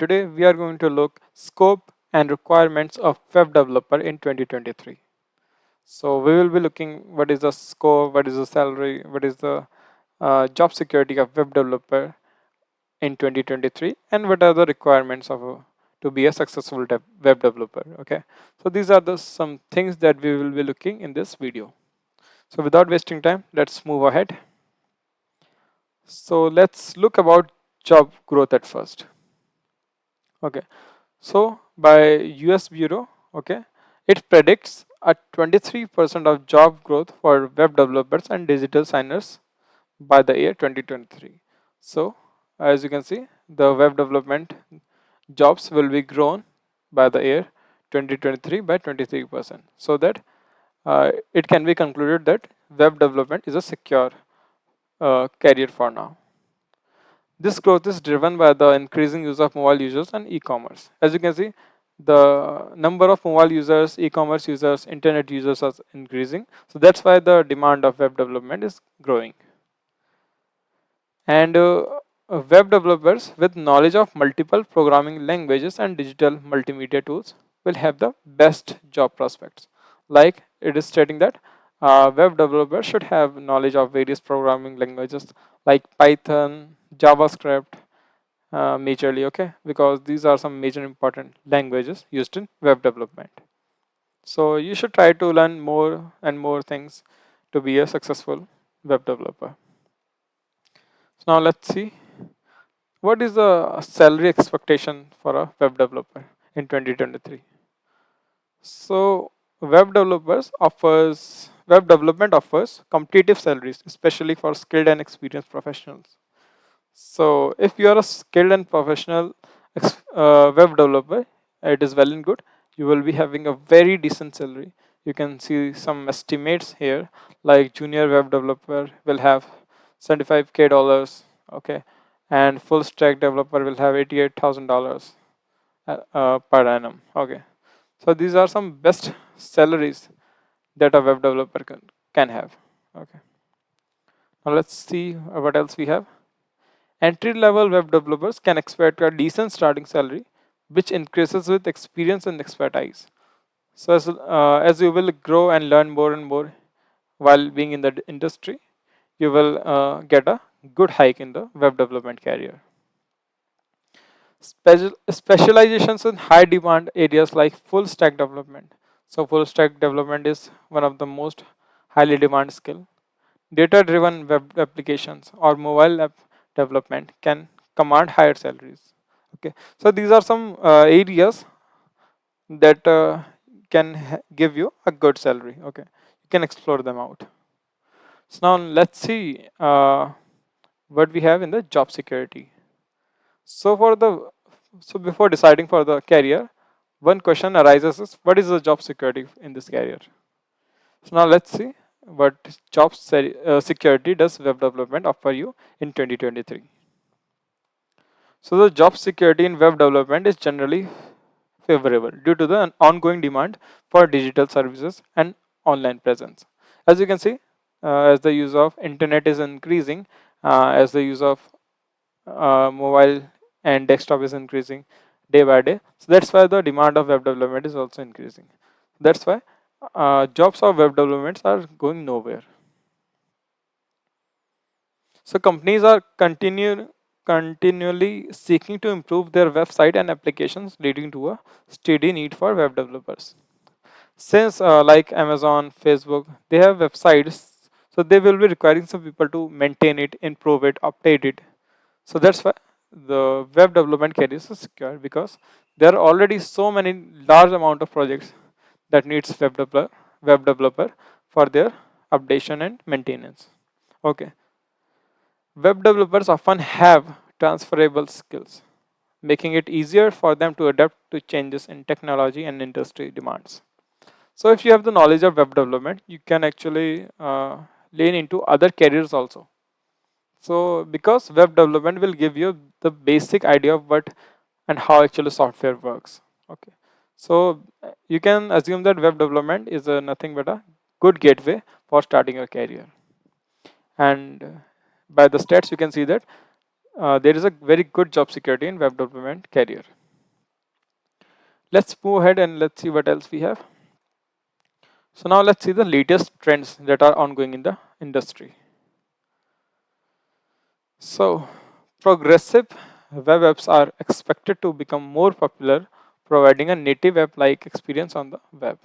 today we are going to look scope and requirements of web developer in 2023. So we will be looking what is the scope, what is the salary, what is the job security of web developer in 2023, and what are the requirements of to be a successful web developer. Okay, so these are the some things that we will be looking in this video. So without wasting time, let's move ahead. So let's look about job growth at first. Okay, so by US Bureau, okay, it predicts a 23% of job growth for web developers and digital signers by the year 2023. So as you can see, the web development jobs will be grown by the year 2023 by 23%. So that it can be concluded that web development is a secure career for now. This growth is driven by the increasing use of mobile users and e-commerce. As you can see, the number of mobile users, e-commerce users, internet users are increasing. So that's why the demand of web development is growing. And web developers with knowledge of multiple programming languages and digital multimedia tools will have the best job prospects. Like it is stating that web developers should have knowledge of various programming languages like Python, JavaScript, majorly, okay, because these are some major important languages used in web development. So you should try to learn more and more things to be a successful web developer. So now let's see what is the salary expectation for a web developer in 2023. So web development offers competitive salaries, especially for skilled and experienced professionals. So if you are a skilled and professional web developer, it is well and good. You will be having a very decent salary. You can see some estimates here, like junior web developer will have $75K dollars, okay, and full stack developer will have $88,000 per annum. Okay, so these are some best salaries that a web developer can have. Okay, now let's see what else we have. Entry level web developers can expect a decent starting salary, which increases with experience and expertise. So, as you will grow and learn more and more while being in the industry, you will get a good hike in the web development career. Specializations in high demand areas like full stack development. So, full stack development is one of the most highly demand skill. Data driven web applications or mobile app development can command higher salaries. Okay, so these are some areas that can give you a good salary. Okay, you can explore them out. So now let's see what we have in the job security. So before deciding for the career, one question arises is what is the job security in this career? So now let's see what job security does web development offer you in 2023. So the job security in web development is generally favorable due to the ongoing demand for digital services and online presence. As you can see, as the use of internet is increasing, as the use of mobile and desktop is increasing day by day. So that's why the demand of web development is also increasing. That's why jobs of web developments are going nowhere. So companies are continually seeking to improve their website and applications, leading to a steady need for web developers. Since like Amazon, Facebook, they have websites, so they will be requiring some people to maintain it, improve it, update it. So that's why the web development career is secure, because there are already so many large amount of projects that needs web developer for their updation and maintenance. Okay, web developers often have transferable skills, making it easier for them to adapt to changes in technology and industry demands. So if you have the knowledge of web development, you can actually lean into other careers also. So because web development will give you the basic idea of what and how actually software works. Okay, so you can assume that web development is nothing but a good gateway for starting your career. And by the stats, you can see that there is a very good job security in web development career. Let's move ahead and let's see what else we have. So now let's see the latest trends that are ongoing in the industry. So progressive web apps are expected to become more popular, providing a native app-like experience on the web.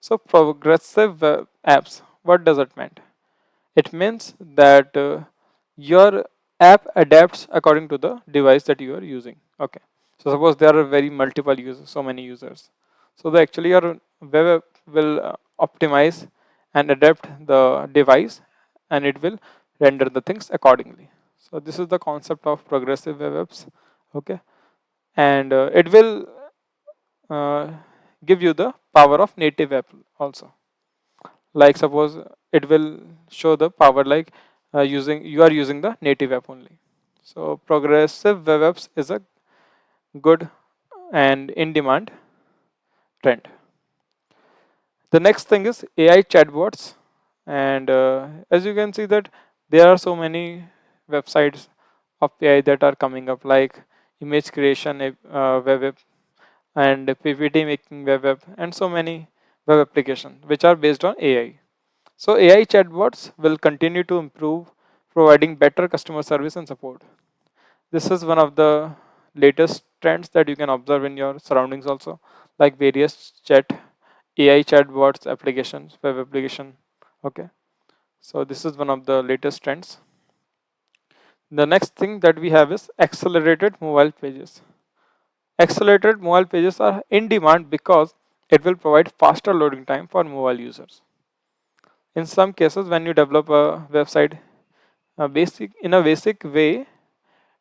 So progressive web apps, what does it mean? It means that your app adapts according to the device that you are using. Okay. So suppose there are very multiple users, so many users. So actually your web app will optimize and adapt the device, and it will render the things accordingly. So this is the concept of progressive web apps. Okay. And it will uh, give you the power of native app also. Like suppose it will show the power like using you are using the native app only. So progressive web apps is a good and in demand trend. The next thing is AI chatbots, and as you can see that there are so many websites of AI that are coming up, like image creation web app and PPT making web app, and so many web applications which are based on AI. So AI chatbots will continue to improve, providing better customer service and support. This is one of the latest trends that you can observe in your surroundings also, like various AI chatbots applications, web application. Okay. So this is one of the latest trends. The next thing that we have is accelerated mobile pages. Accelerated mobile pages are in demand because it will provide faster loading time for mobile users. In some cases, when you develop a website in a basic way,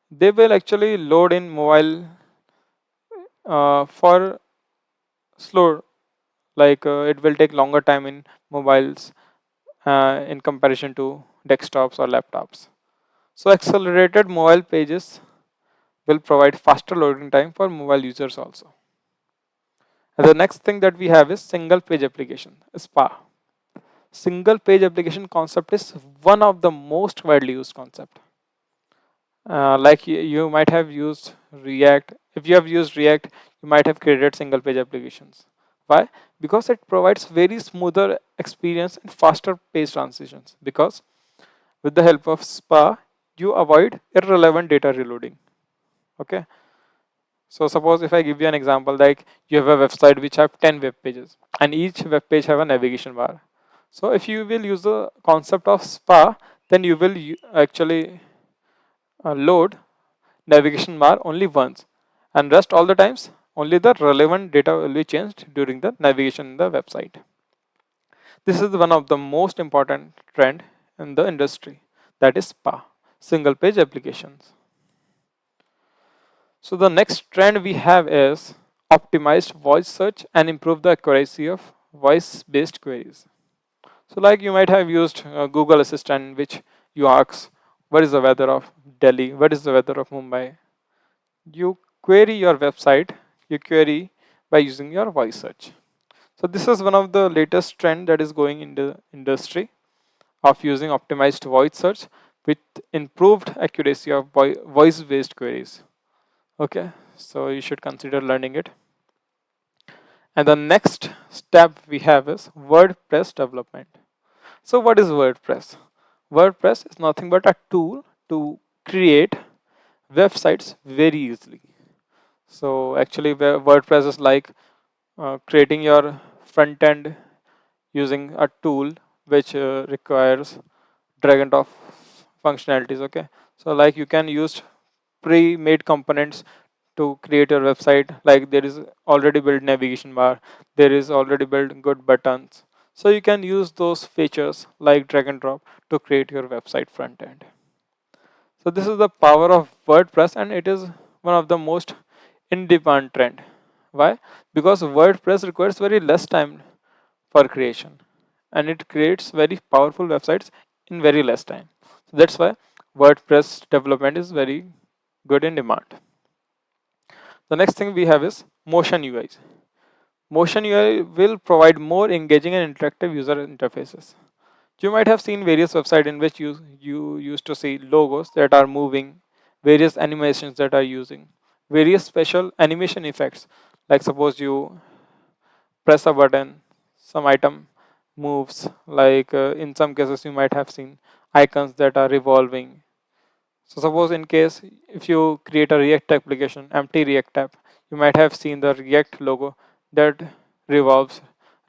they will actually load in mobile for slow, like it will take longer time in mobiles in comparison to desktops or laptops. So accelerated mobile pages will provide faster loading time for mobile users also. And the next thing that we have is single page application, SPA. Single page application concept is one of the most widely used concept. Like you might have used React. If you have used React, you might have created single page applications. Why? Because it provides very smoother experience and faster page transitions. Because with the help of SPA, you avoid irrelevant data reloading. Okay. So suppose if I give you an example, like you have a website which have 10 web pages, and each web page have a navigation bar. So if you will use the concept of SPA, then you will actually load navigation bar only once, and rest all the times only the relevant data will be changed during the navigation in the website. This is one of the most important trend in the industry, that is SPA, single page applications. So the next trend we have is optimized voice search and improve the accuracy of voice based queries. So like you might have used Google Assistant, which you ask what is the weather of Delhi, what is the weather of Mumbai. You query your website, you query by using your voice search. So this is one of the latest trend that is going in the industry of using optimized voice search with improved accuracy of voice based queries. Okay, so you should consider learning it. And the next step we have is WordPress development. So what is WordPress? WordPress is nothing but a tool to create websites very easily. So actually WordPress is like creating your front end using a tool which requires drag and drop functionalities. Okay, so like you can use pre-made components to create your website, like there is already built navigation bar, there is already built good buttons, so you can use those features like drag and drop to create your website front end. So this is the power of WordPress, and it is one of the most in demand trend. Why? Because WordPress requires very less time for creation, and it creates very powerful websites in very less time. So that's why WordPress development is very good in demand. The next thing we have is motion UIs. Motion UI will provide more engaging and interactive user interfaces. You might have seen various websites in which you used to see logos that are moving various animations that are using, various special animation effects. Like suppose you press a button, some item moves. Like in some cases, you might have seen icons that are revolving. So suppose in case if you create a React application, empty React app, you might have seen the React logo that revolves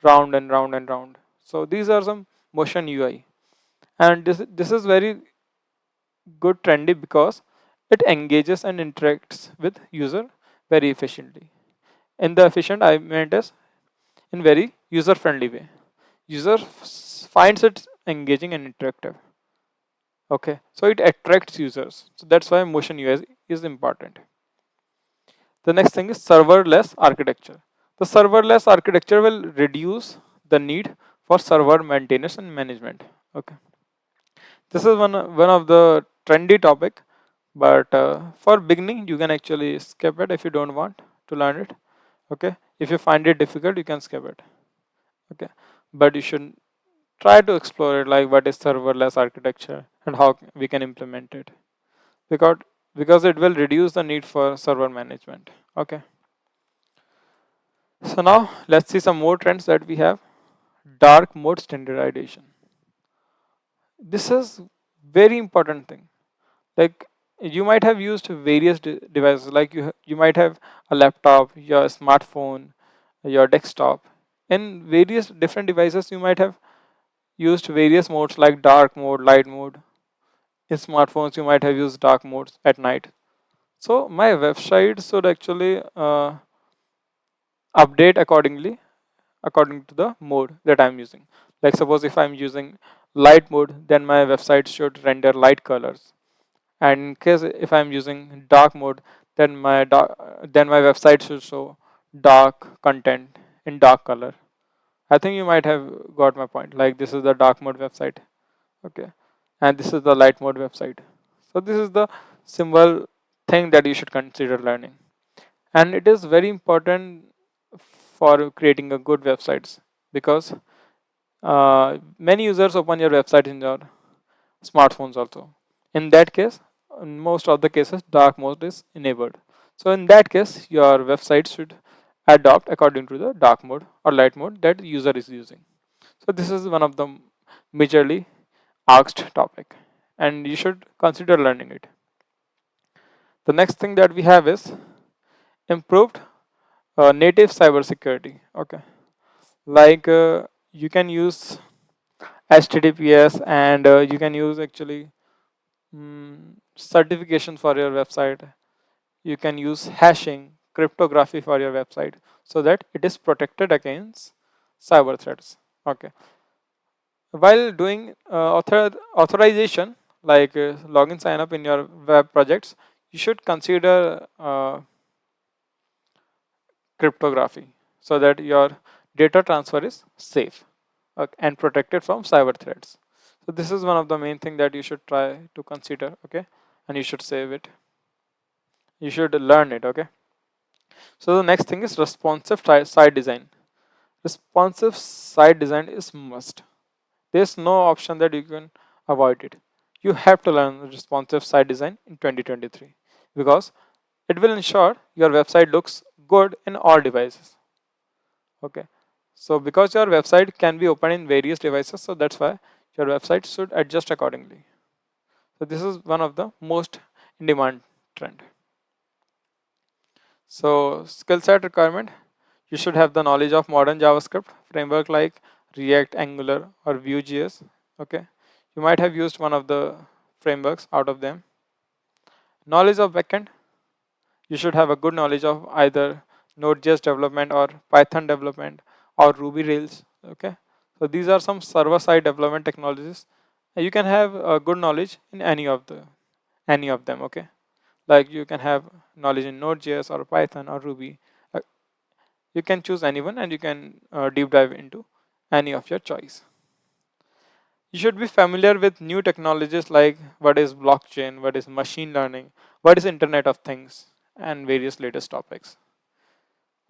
round and round and round. So these are some motion UI, and this is very good trendy because it engages and interacts with user very efficiently. In the efficient, I meant is in very user friendly way. User finds it engaging and interactive. Okay, so it attracts users. So that's why motion UI is important. The next thing is serverless architecture. The serverless architecture will reduce the need for server maintenance and management. Okay, this is one of the trendy topic, but for beginning you can actually skip it if you don't want to learn it. Okay, if you find it difficult, you can skip it. Okay, but you should try to explore it, like what is serverless architecture and how we can implement it, because it will reduce the need for server management. Okay, so now let's see some more trends that we have. Dark mode standardization. This is very important thing. Like you might have used various devices, like you might have a laptop, your smartphone, your desktop. In various different devices you might have used various modes like dark mode, light mode. In smartphones you might have used dark modes at night. So my website should actually update accordingly, according to the mode that I'm using. Like suppose if I'm using light mode, then my website should render light colors. And in case if I'm using dark mode, then then my website should show dark content in dark color. I think you might have got my point. Like this is the dark mode website. Okay, and this is the light mode website. So this is the symbol thing that you should consider learning, and it is very important for creating a good websites, because many users open your website in your smartphones also. In that case, in most of the cases dark mode is enabled. So in that case your website should adopt according to the dark mode or light mode that the user is using. So this is one of the majorly asked topic, and you should consider learning it. The next thing that we have is improved native cybersecurity. Okay, like you can use HTTPS, and you can use actually certification for your website. You can use hashing, cryptography for your website, so that it is protected against cyber threats. Okay, while doing authorization, like login sign up in your web projects, you should consider cryptography, so that your data transfer is safe, and protected from cyber threats. So this is one of the main thing that you should try to consider. Okay, and you should save it, you should learn it. Okay, so the next thing is responsive site design. Responsive site design is must. There's no option that you can avoid it. You have to learn responsive site design in 2023, because it will ensure your website looks good in all devices. Okay, so because your website can be opened in various devices, so that's why your website should adjust accordingly. So this is one of the most in demand trend. So skill set requirement, you should have the knowledge of modern JavaScript framework like React, Angular, or Vue.js. Okay, you might have used one of the frameworks out of them. Knowledge of backend, you should have a good knowledge of either Node.js development or Python development or Ruby Rails. Okay, so these are some server-side development technologies. You can have a good knowledge in any of them. Okay, like you can have knowledge in Node.js or Python or Ruby. Uh, you can choose anyone, and you can deep dive into any of your choice. You should be familiar with new technologies like what is blockchain, what is machine learning, what is Internet of Things, and various latest topics.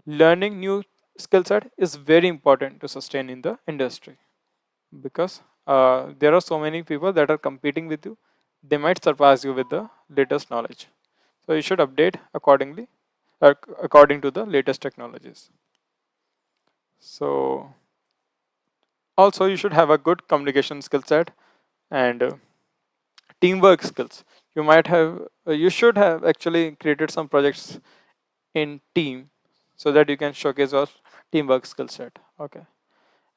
Learning new skill set is very important to sustain in the industry, because there are so many people that are competing with you. They might surpass you with the latest knowledge. So you should update accordingly, according to the latest technologies. So also you should have a good communication skill set and teamwork skills. You might have, you should have actually created some projects in team so that you can showcase your teamwork skill set. Okay,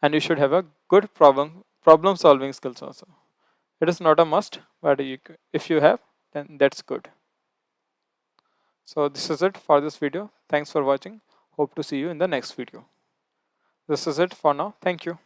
and you should have a good problem solving skills also. It is not a must, but if you have, then that's good. So this is it for this video. Thanks for watching. Hope to see you in the next video. This is it for now. Thank you.